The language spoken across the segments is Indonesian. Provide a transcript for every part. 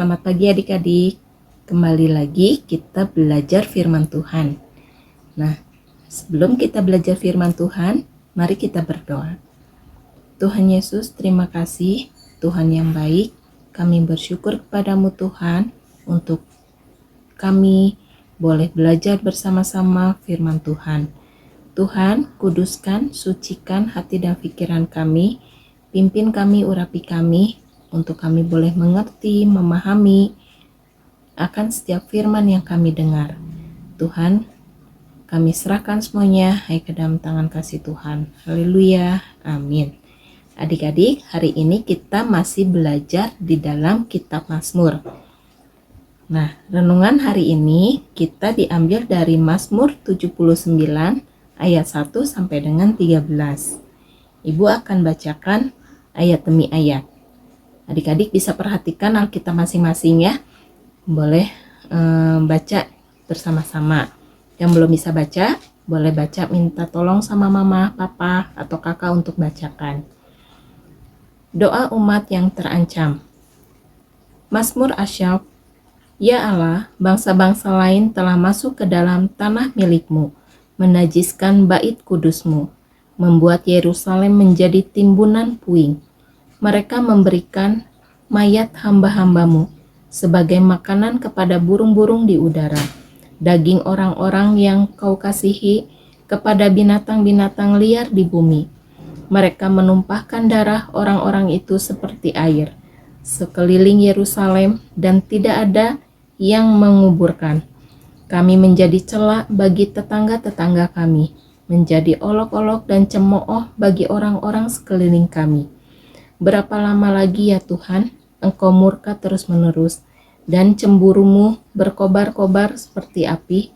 Selamat pagi adik-adik. Kembali lagi kita belajar firman Tuhan. Nah, sebelum kita belajar firman Tuhan, mari kita berdoa. Tuhan Yesus, terima kasih, Tuhan yang baik. Kami bersyukur kepadamu Tuhan untuk kami boleh belajar bersama-sama firman Tuhan. Tuhan, kuduskan, sucikan hati dan pikiran kami, pimpin kami, urapi kami, untuk kami boleh mengerti, memahami akan setiap firman yang kami dengar. Tuhan, kami serahkan semuanya ke dalam tangan kasih Tuhan. Haleluya, amin. Adik-adik, hari ini kita masih belajar di dalam kitab Mazmur. Nah, renungan hari ini kita diambil dari Mazmur 79 ayat 1 sampai dengan 13. Ibu akan bacakan ayat demi ayat. Adik-adik bisa perhatikan Alkitab masing-masing ya. Boleh baca bersama-sama. Yang belum bisa baca, boleh baca minta tolong sama mama, papa, atau kakak untuk bacakan. Doa umat yang terancam. Mazmur Asyaf. Ya Allah, bangsa-bangsa lain telah masuk ke dalam tanah milikmu, menajiskan bait kudusmu, membuat Yerusalem menjadi timbunan puing. Mereka memberikan mayat hamba-hambamu sebagai makanan kepada burung-burung di udara, daging orang-orang yang kau kasihi kepada binatang-binatang liar di bumi. Mereka menumpahkan darah orang-orang itu seperti air sekeliling Yerusalem dan tidak ada yang menguburkan. Kami menjadi celak bagi tetangga-tetangga kami, menjadi olok-olok dan cemooh bagi orang-orang sekeliling kami. Berapa lama lagi ya Tuhan, Engkau murka terus-menerus, dan cemburumu berkobar-kobar seperti api.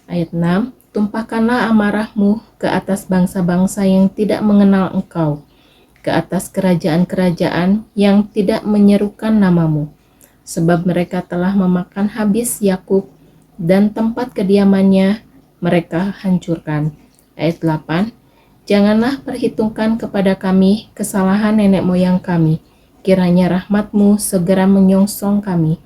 Ayat 6, tumpahkanlah amarahmu ke atas bangsa-bangsa yang tidak mengenal Engkau, ke atas kerajaan-kerajaan yang tidak menyerukan namamu, sebab mereka telah memakan habis Yakub, dan tempat kediamannya mereka hancurkan. Ayat 8, janganlah perhitungkan kepada kami kesalahan nenek moyang kami, kiranya rahmat-Mu segera menyongsong kami,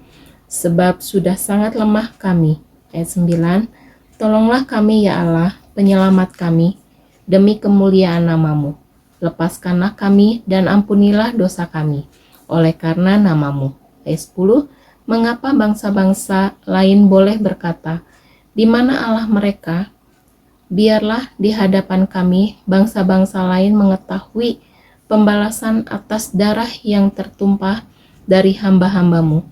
sebab sudah sangat lemah kami. Ayat 9, tolonglah kami ya Allah, penyelamat kami, demi kemuliaan nama-Mu. Lepaskanlah kami dan ampunilah dosa kami, oleh karena nama-Mu. Ayat 10, mengapa bangsa-bangsa lain boleh berkata, di mana Allah mereka? Biarlah di hadapan kami bangsa-bangsa lain mengetahui pembalasan atas darah yang tertumpah dari hamba-hambamu.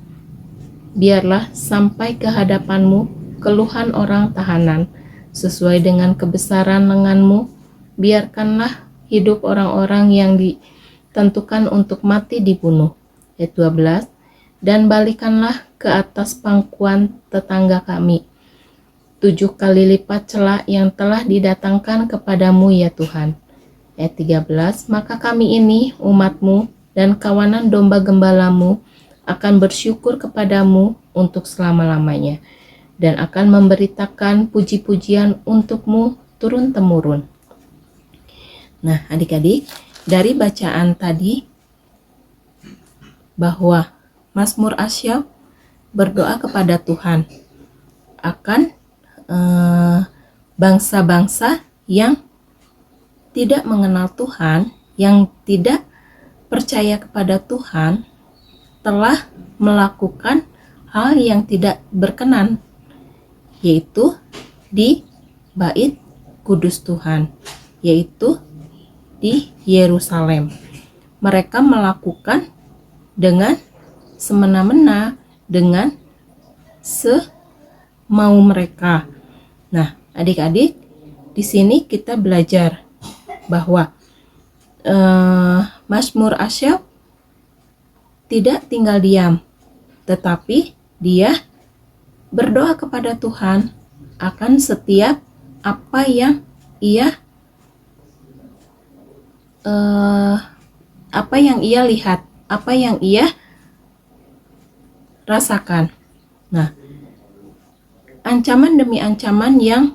Biarlah sampai ke hadapanmu keluhan orang tahanan, sesuai dengan kebesaran lenganmu, biarkanlah hidup orang-orang yang ditentukan untuk mati dibunuh. Ayat 12, dan balikanlah ke atas pangkuan tetangga kami 7 kali lipat celak yang telah didatangkan kepadamu ya Tuhan. Ayat 13, maka kami ini umatmu dan kawanan domba gembalamu akan bersyukur kepadamu untuk selama-lamanya dan akan memberitakan puji-pujian untukmu turun-temurun. Nah adik-adik, dari bacaan tadi bahwa Mazmur Asyaf berdoa kepada Tuhan akan bangsa-bangsa yang tidak mengenal Tuhan, yang tidak percaya kepada Tuhan, telah melakukan hal yang tidak berkenan, yaitu di bait kudus Tuhan, yaitu di Yerusalem. Mereka melakukan dengan semena-mena, dengan semau mereka. Nah, adik-adik, di sini kita belajar bahwa Mazmur Asyaf tidak tinggal diam, tetapi dia berdoa kepada Tuhan akan setiap apa yang ia lihat, apa yang ia rasakan. Nah, ancaman demi ancaman yang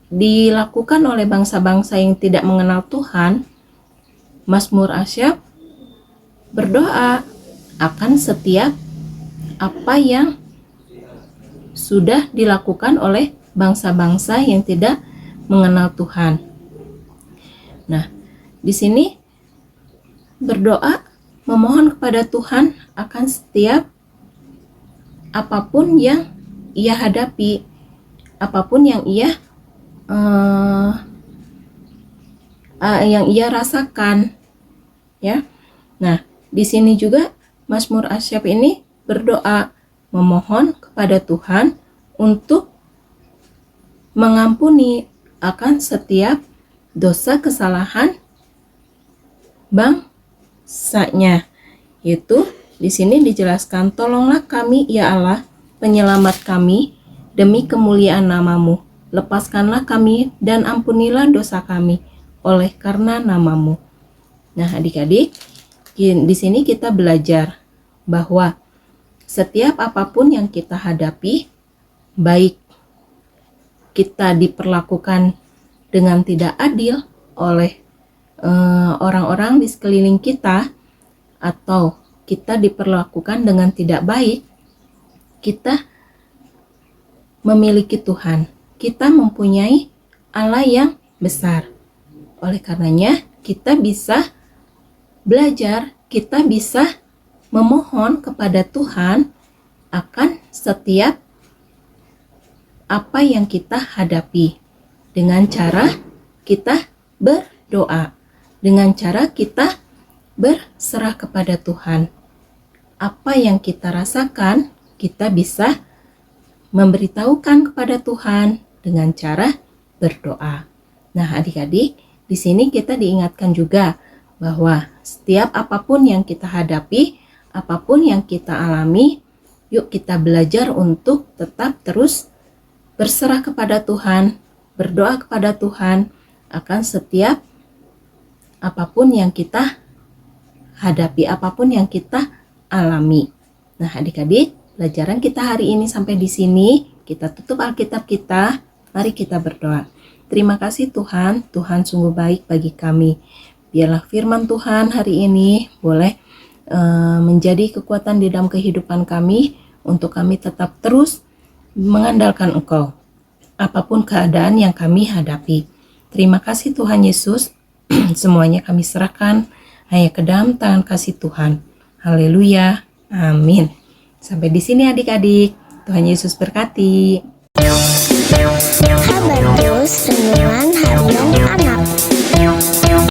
dilakukan oleh bangsa-bangsa yang tidak mengenal Tuhan, Mazmur Asyaf berdoa akan setiap apa yang sudah dilakukan oleh bangsa-bangsa yang tidak mengenal Tuhan. Nah, di sini berdoa memohon kepada Tuhan akan setiap apapun yang ia hadapi, apapun yang ia rasakan, ya. Nah, di sini juga Mazmur Asyaf ini berdoa memohon kepada Tuhan untuk mengampuni akan setiap dosa kesalahan bangsanya. Yaitu di sini dijelaskan, tolonglah kami ya Allah, penyelamat kami, demi kemuliaan namamu. Lepaskanlah kami dan ampunilah dosa kami oleh karena namamu. Nah, adik-adik, di sini kita belajar bahwa setiap apapun yang kita hadapi, baik kita diperlakukan dengan tidak adil oleh orang-orang di sekeliling kita, atau kita diperlakukan dengan tidak baik, kita memiliki Tuhan. Kita mempunyai Allah yang besar. Oleh karenanya, kita bisa belajar, kita bisa memohon kepada Tuhan akan setiap apa yang kita hadapi, dengan cara kita berdoa, dengan cara kita berserah kepada Tuhan. Apa yang kita rasakan, kita bisa memberitahukan kepada Tuhan dengan cara berdoa. Nah, adik-adik, di sini kita diingatkan juga bahwa setiap apapun yang kita hadapi, apapun yang kita alami, yuk kita belajar untuk tetap terus berserah kepada Tuhan, berdoa kepada Tuhan akan setiap apapun yang kita hadapi, apapun yang kita alami. Nah, adik-adik, pelajaran kita hari ini sampai di sini. Kita tutup Alkitab kita. Mari kita berdoa. Terima kasih Tuhan, Tuhan sungguh baik bagi kami. Biarlah firman Tuhan hari ini boleh menjadi kekuatan di dalam kehidupan kami, untuk kami tetap terus mengandalkan Engkau, apapun keadaan yang kami hadapi. Terima kasih Tuhan Yesus, semuanya kami serahkan hanya ke dalam tangan kasih Tuhan. Haleluya, amin. Sampai di sini adik-adik, Tuhan Yesus berkati. Habatus Renungan Harian Anak.